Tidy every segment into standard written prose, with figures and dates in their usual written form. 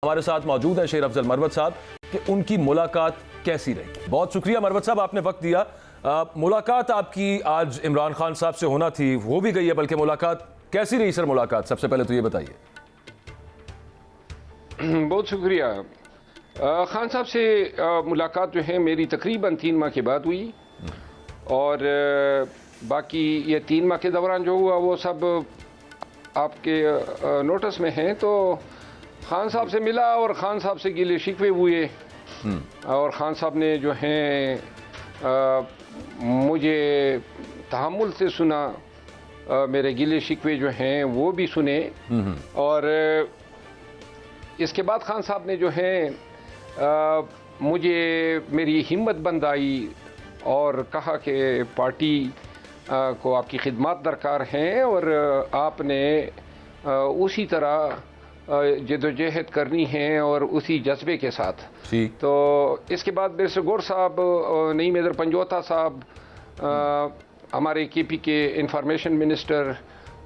हमारे साथ मौजूद है शेर अफजल मरवत साहब कि उनकी मुलाकात कैसी रही। बहुत शुक्रिया मरवत साहब, आपने वक्त दिया। मुलाकात आपकी आज इमरान खान साहब से होना थी, वो भी गई है, बल्कि मुलाकात कैसी रही सर? मुलाकात सबसे पहले तो ये बताइए। बहुत शुक्रिया। खान साहब से मुलाकात जो है मेरी तकरीबन 3 माह के बाद हुई और बाकी ये 3 माह के दौरान जो हुआ वो सब आपके नोटिस में हैं। तो खान साहब से मिला और खान साहब से गिले शिकवे हुए और खान साहब ने जो हैं मुझे तहम्मुल से सुना, मेरे गिले शिकवे जो हैं वो भी सुने और इसके बाद खान साहब ने जो है मुझे मेरी हिम्मत बंद आई और कहा कि पार्टी को आपकी खिदमत दरकार हैं और आपने उसी तरह जदोजहद करनी है और उसी जज्बे के साथ। तो इसके बाद बैरिस्टर गौर साहब, नईम हैदर पंजोता साहब, हमारे केपी के इंफॉर्मेशन मिनिस्टर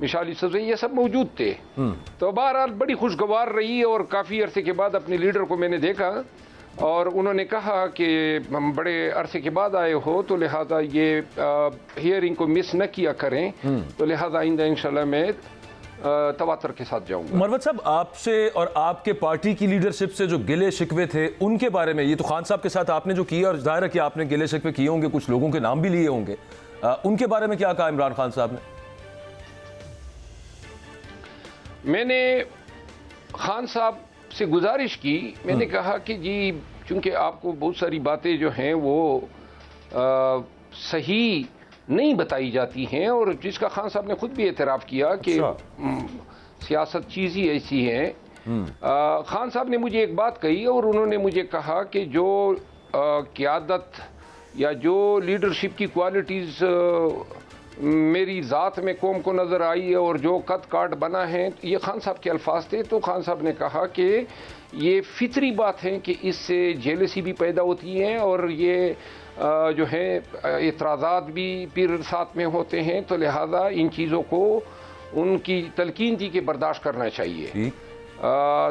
मिसाल यूसुफजई, ये सब मौजूद थे। तो बहरहाल बड़ी खुशगवार रही और काफ़ी अरसे के बाद अपने लीडर को मैंने देखा और उन्होंने कहा कि हम बड़े अरसे के बाद आए हो तो लिहाजा ये हियरिंग को मिस न किया करें, तो लिहाजा आइंदा इंशाल्लाह मैं तवातर के साथ जाऊंगा। मरवत साहब, आपसे और आपके पार्टी की लीडरशिप से जो गिले शिकवे थे उनके बारे में, ये तो खान साहब के साथ आपने जो किया और जाहिर है कि आपने गिले शिकवे किए होंगे, कुछ लोगों के नाम भी लिए होंगे, उनके बारे में क्या कहा इमरान खान साहब ने? मैंने खान साहब से गुजारिश की, मैंने कहा कि जी चूंकि आपको बहुत सारी बातें जो हैं वो सही नहीं बताई जाती हैं और जिसका खान साहब ने खुद भी एतराफ़ किया कि सियासत चीज़ ही ऐसी है। खान साहब ने मुझे एक बात कही और उन्होंने मुझे कहा कि जो क़यादत या जो लीडरशिप की क्वालिटीज़ मेरी ज़ात में कौम को नज़र आई है और जो कद काट बना है, ये खान साहब के अल्फाज थे। तो खान साहब ने कहा कि ये फितरी बात है कि इससे जेलसी भी पैदा होती है और ये जो है एतराज़ात भी फिर साथ में होते हैं, तो लिहाजा इन चीज़ों को उनकी तलकीन थी कि बर्दाश्त करना चाहिए।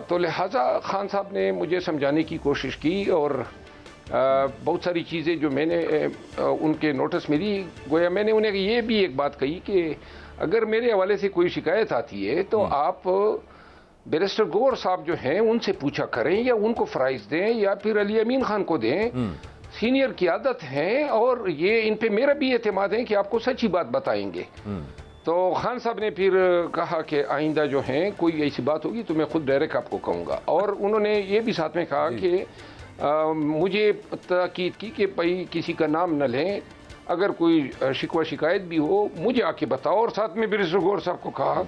तो लिहाजा खान साहब ने मुझे समझाने की कोशिश की और बहुत सारी चीज़ें जो मैंने उनके नोटिस में दी, गोया मैंने उन्हें ये भी एक बात कही कि अगर मेरे हवाले से कोई शिकायत आती है तो आप बैरिस्टर गौर साहब जो हैं उनसे पूछा करें या उनको फ़राइज़ दें या फिर अली अमीन खान को दें, सीनियर क़यादत हैं और ये इन पे मेरा भी एतमाद है कि आपको सच्ची बात बताएंगे। तो खान साहब ने फिर कहा कि आइंदा जो है कोई ऐसी बात होगी तो मैं खुद डायरेक्ट आपको कहूँगा। और उन्होंने ये भी साथ में कहा कि मुझे ताकीद की कि भाई किसी का नाम न लें, अगर कोई शिकवा शिकायत भी हो मुझे आके बताओ। और साथ में बैरिस्टर गौर साहब को कहा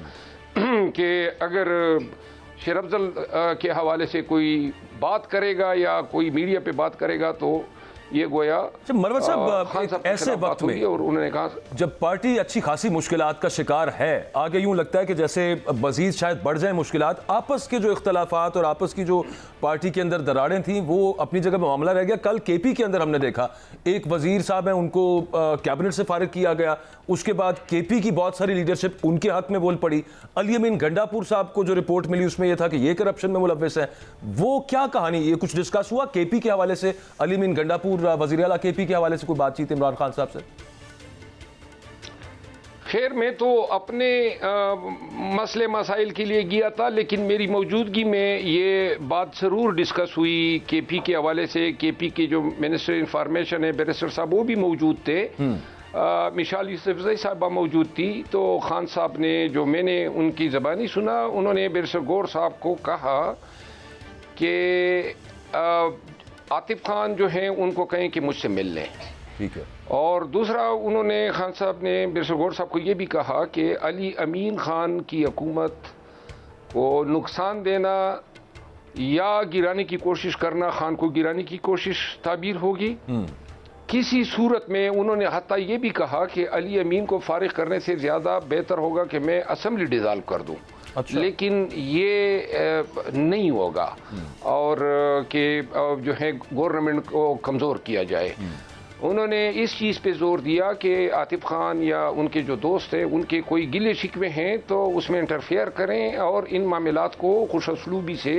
कि अगर शेर अफजल के हवाले से कोई बात करेगा या कोई मीडिया पे बात करेगा तो ये गोया मरवत साहब ऐसे वक्त में, और उन्होंने कहा जब पार्टी अच्छी खासी मुश्किलात का शिकार है, आगे यूं लगता है कि जैसे मजीद शायद बढ़ जाए मुश्किलात, आपस के जो इख्तलाफात और आपस की जो पार्टी के अंदर दरारें थीं वो अपनी जगह पर मामला रह गया। कल केपी के अंदर हमने देखा एक वजीर साहब हैं, उनको कैबिनेट से फारिग किया गया, उसके बाद केपी की बहुत सारी लीडरशिप उनके हक में बोल पड़ी। अली अमीन गंडापुर साहब को जो रिपोर्ट मिली उसमें यह था कि ये करप्शन में मुलव्वस है, वो क्या कहानी, ये कुछ डिस्कस हुआ केपी के हवाले से? अली अमीन गंडापुर वज़ीर आला केपी के हवाले से कोई बातचीत इमरान खान साहब से? खैर मैं तो अपने मसले मसाइल के लिए गया था, लेकिन मेरी मौजूदगी में ये बात ज़रूर डिस्कस हुई केपी के हवाले से। केपी के जो मिनिस्टर इंफॉर्मेशन है बैरिस्टर साहब वो भी मौजूद थे, मिसाल यूसुफजई साहबा मौजूद थी। तो खान साहब ने जो मैंने उनकी ज़बानी सुना, उन्होंने बैरिस्टर गौर साहब को कहा कि आतिफ खान जो हैं उनको कहें कि मुझसे मिल लें। ठीक है। और दूसरा उन्होंने खान साहब ने बैरिस्टर गौर साहब को ये भी कहा कि अली अमीन खान की हुकूमत को नुकसान देना या गिराने की कोशिश करना, खान को गिराने की कोशिश ताबीर होगी। किसी सूरत में उन्होंने हत्ता ये भी कहा कि अली अमीन को फारिग करने से ज़्यादा बेहतर होगा कि मैं असम्बली डिज़ाल्व कर दूँ। अच्छा। लेकिन ये नहीं होगा और कि जो है गवर्नमेंट को कमज़ोर किया जाए। उन्होंने इस चीज़ पे जोर दिया कि आतिफ खान या उनके जो दोस्त हैं उनके कोई गिले शिकवे हैं तो उसमें इंटरफेयर करें और इन मामलात को खुश असलूबी से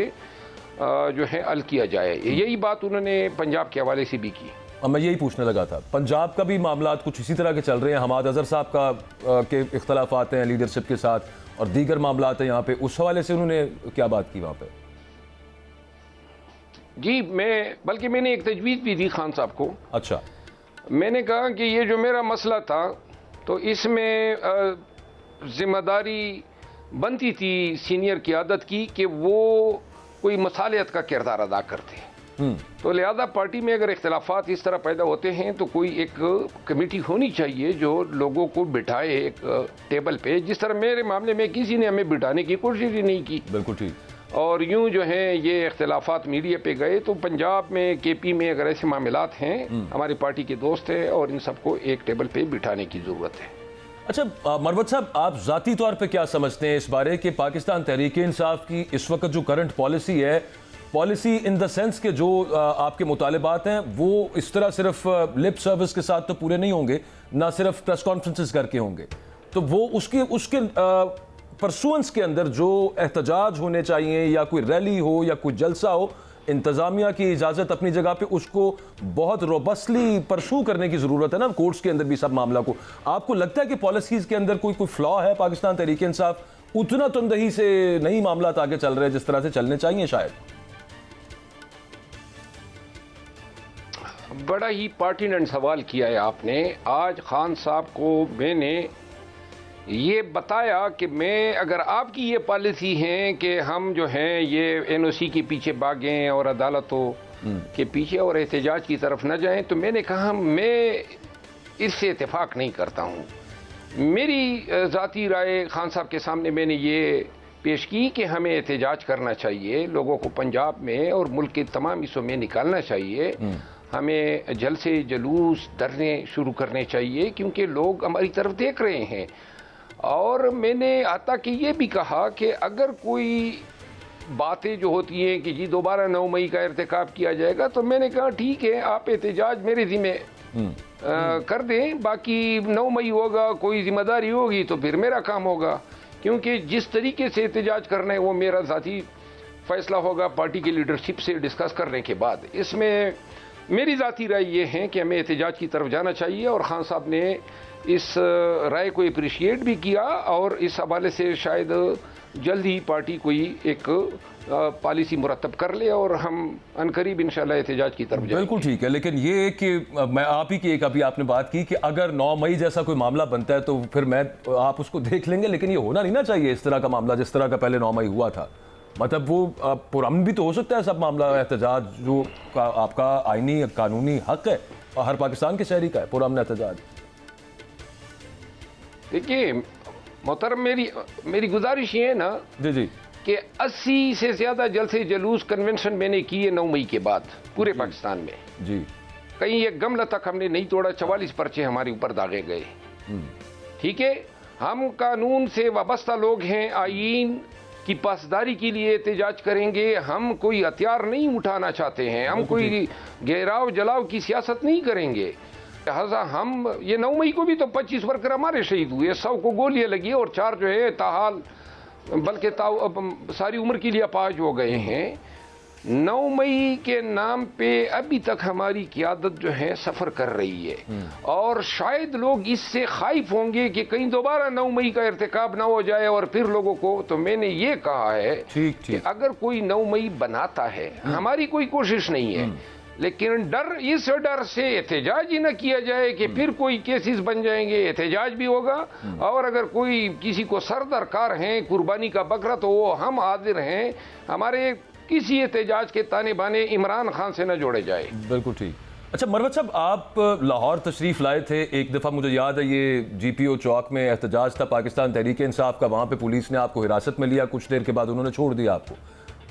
जो है हल किया जाए। यही बात उन्होंने पंजाब के हवाले से भी की। अब मैं यही पूछने लगा था, पंजाब का भी मामला कुछ इसी तरह के चल रहे हैं, हमाद अजहर साहब का के इख्तलाफात हैं लीडरशिप के साथ और दीगर मामला हैं यहाँ पे, उस हवाले से उन्होंने क्या बात की वहाँ पे? जी, बल्कि मैंने एक तजवीज़ भी दी खान साहब को। अच्छा। मैंने कहा कि ये जो मेरा मसला था तो इसमें जिम्मेदारी बनती थी सीनियर क़ियादत की कि वो कोई मसालियत का किरदार अदा करते। तो लिहाजा पार्टी में अगर इख्तलाफात इस तरह पैदा होते हैं तो कोई एक कमेटी होनी चाहिए जो लोगों को बिठाए एक टेबल पे, जिस तरह मेरे मामले में किसी ने हमें बिठाने की कोशिश ही नहीं की। बिल्कुल ठीक। और यूं जो है ये इख्तलाफात मीडिया पे गए, तो पंजाब में केपी में अगर ऐसे मामलात हैं, हमारी पार्टी के दोस्त हैं और इन सबको एक टेबल पे बिठाने की ज़रूरत है। अच्छा मरवत साहब, आप ज़ाती तौर पे क्या समझते हैं इस बारे कि पाकिस्तान तहरीक इंसाफ की इस वक्त जो करंट पॉलिसी है, पॉलिसी इन द सेंस के जो आपके मुतालिबात हैं वो इस तरह सिर्फ लिप सर्विस के साथ तो पूरे नहीं होंगे, ना सिर्फ प्रेस कॉन्फ्रेंसेस करके होंगे, तो वो उसके परसुएंस के अंदर जो एहतजाज होने चाहिए या कोई रैली हो या कोई जलसा हो, इंतज़ामिया की इजाज़त अपनी जगह पे उसको बहुत रोबस्टली परसू करने की ज़रूरत है ना, कोर्ट्स के अंदर भी सब मामला को। आपको लगता है कि पॉलिसीज़ के अंदर कोई फ्लॉ है? पाकिस्तान तहरीक इंसाफ उतना तंदही से नहीं मामला आगे चल रहे हैं जिस तरह से चलने चाहिए शायद? बड़ा ही पर्टिनेंट सवाल किया है आपने। आज खान साहब को मैंने ये बताया कि मैं अगर आपकी ये पॉलिसी है कि हम जो हैं ये एनओसी के पीछे भागें और अदालतों के पीछे और एहतजाज की तरफ न जाएं, तो मैंने कहा मैं इससे इत्तेफाक नहीं करता हूँ। मेरी ज़ाती राय खान साहब के सामने मैंने ये पेश की कि हमें एहतजाज करना चाहिए, लोगों को पंजाब में और मुल्क के तमाम हिस्सों में निकालना चाहिए, हमें जलसे जुलूस धरने शुरू करने चाहिए क्योंकि लोग हमारी तरफ देख रहे हैं। और मैंने आता कि ये भी कहा कि अगर कोई बातें जो होती हैं कि जी दोबारा 9 मई का इर्तिकाब किया जाएगा, तो मैंने कहा ठीक है, आप एहतजाज मेरे ज़िम्मे कर दें, बाकी 9 मई होगा, कोई जिम्मेदारी होगी तो फिर मेरा काम होगा, क्योंकि जिस तरीके से एहतजाज करना है वो मेरा ज़ाती फ़ैसला होगा पार्टी की लीडरशिप से डिस्कस करने के बाद। इसमें मेरी ज़ाती राय ये है कि हमें एहतजाज की तरफ जाना चाहिए और खान साहब ने इस राय को अप्रिशिएट भी किया और इस हवाले से शायद जल्द ही पार्टी कोई एक पॉलिसी मुरतब कर ले और हम अनकरीब इंशाल्लाह एहतजाज की तरफ जाएंगे। बिल्कुल ठीक है, लेकिन ये कि मैं आप ही की एक अभी आपने बात की कि अगर 9 मई जैसा कोई मामला बनता है तो फिर आप उसको देख लेंगे, लेकिन ये होना नहीं ना चाहिए इस तरह का मामला जिस तरह का पहले 9 मई हुआ था। मतलब वो पुरअमन भी तो हो सकता है सब मामला, एहतजाज जो आपका आईनी कानूनी हक है और हर पाकिस्तान के शहरी का है पुरअमन एहतजाज। देखिए मोहतरम, मेरी गुजारिश ये है ना जी जी कि 80 से ज़्यादा जलसे जुलूस कन्वेंशन मैंने किए 9 मई के बाद पूरे पाकिस्तान में जी। कहीं एक गमला तक हमने नहीं तोड़ा, 44 पर्चे हमारे ऊपर दागे गए। ठीक है, हम कानून से वाबस्ता लोग हैं, आईन की पासदारी के लिए एहतजाज करेंगे, हम कोई हथियार नहीं उठाना चाहते हैं, हम कोई घेराव जलाव की सियासत नहीं करेंगे। लिहाजा हम ये 9 मई को भी तो 25 वर्कर हमारे शहीद हुए, 100 को गोलियां लगी और 4 जो है ताहाल बल्कि सारी उम्र के लिए अपाहिज हो गए हैं। 9 मई के नाम पे अभी तक हमारी क़ियादत जो है सफ़र कर रही है और शायद लोग इससे खाइफ होंगे कि कहीं दोबारा 9 मई का इर्तिकाब ना हो जाए और फिर लोगों को। तो मैंने ये कहा है कि अगर कोई 9 मई बनाता है, हमारी कोई कोशिश नहीं है, लेकिन इस डर से एहतजाज ही न किया जाए कि फिर कोई केसेस बन जाएंगे, एहतजाज भी होगा और अगर कोई किसी को सर दरकार है कुर्बानी का बकरा तो वो हम हाजिर हैं। हमारे किसी एहतजाज के ताने बाने इमरान खान से न जोड़े जाए। बिल्कुल ठीक। अच्छा मरवत साहब, आप लाहौर तशरीफ लाए थे एक दफ़ा, मुझे याद है ये GPO चौक में एहतजाज था पाकिस्तान तहरीक इंसाफ का, वहाँ पे पुलिस ने आपको हिरासत में लिया, कुछ देर के बाद उन्होंने छोड़ दिया आपको।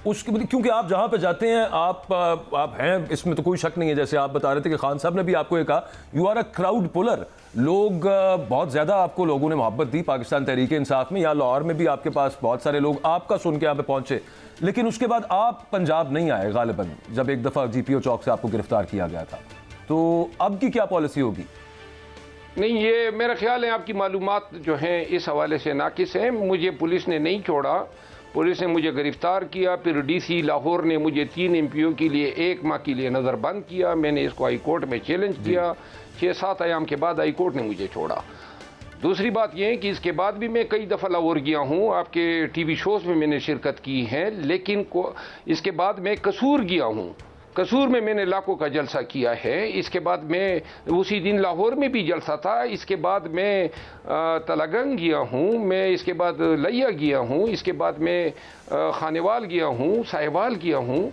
उसके क्योंकि आप जहाँ पे जाते हैं आप हैं, इसमें तो कोई शक नहीं है। जैसे आप बता रहे थे कि खान साहब ने भी आपको ये कहा, you are a crowd puller. लोग बहुत ज़्यादा आपको लोगों ने मोहब्बत दी पाकिस्तान तहरीक इंसाफ में, या लाहौर में भी आपके पास बहुत सारे लोग आपका सुन के यहाँ पे पहुँचे, लेकिन उसके बाद आप पंजाब नहीं आए गालिबन, जब एक दफ़ा GPO चौक से आपको गिरफ्तार किया गया था। तो अब की क्या पॉलिसी होगी? नहीं, ये मेरा ख्याल है आपकी मालूमात जो हैं इस हवाले से नाकिस हैं। मुझे पुलिस ने नहीं छोड़ा, पुलिस ने मुझे गिरफ्तार किया, फिर डीसी लाहौर ने मुझे 3 एमपीओ के लिए 1 माह के लिए नज़रबंद किया। मैंने इसको हाई कोर्ट में चैलेंज किया। 6-7 अयाम के बाद हाई कोर्ट ने मुझे छोड़ा। दूसरी बात यह है कि इसके बाद भी मैं कई दफ़ा लाहौर गया हूँ, आपके टीवी शोज़ में मैंने शिरकत की है, लेकिन इसके बाद मैं कसूर गया हूँ। कसूर में मैंने लाखों का जलसा किया है। इसके बाद मैं उसी दिन लाहौर में भी जलसा था। इसके बाद मैं तलागंग गया हूँ, मैं इसके बाद लिया गया हूँ, इसके बाद मैं खानेवाल गया हूँ, साहिवाल गया हूँ।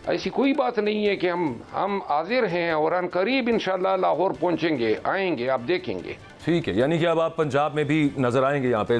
ऐसी कोई बात नहीं है कि हम हाजिर हैं और अनकरीब इंशाल्लाह लाहौर पहुँचेंगे, आएंगे, आप देखेंगे। ठीक है, यानी कि अब आप पंजाब में भी नजर आएंगे यहाँ पे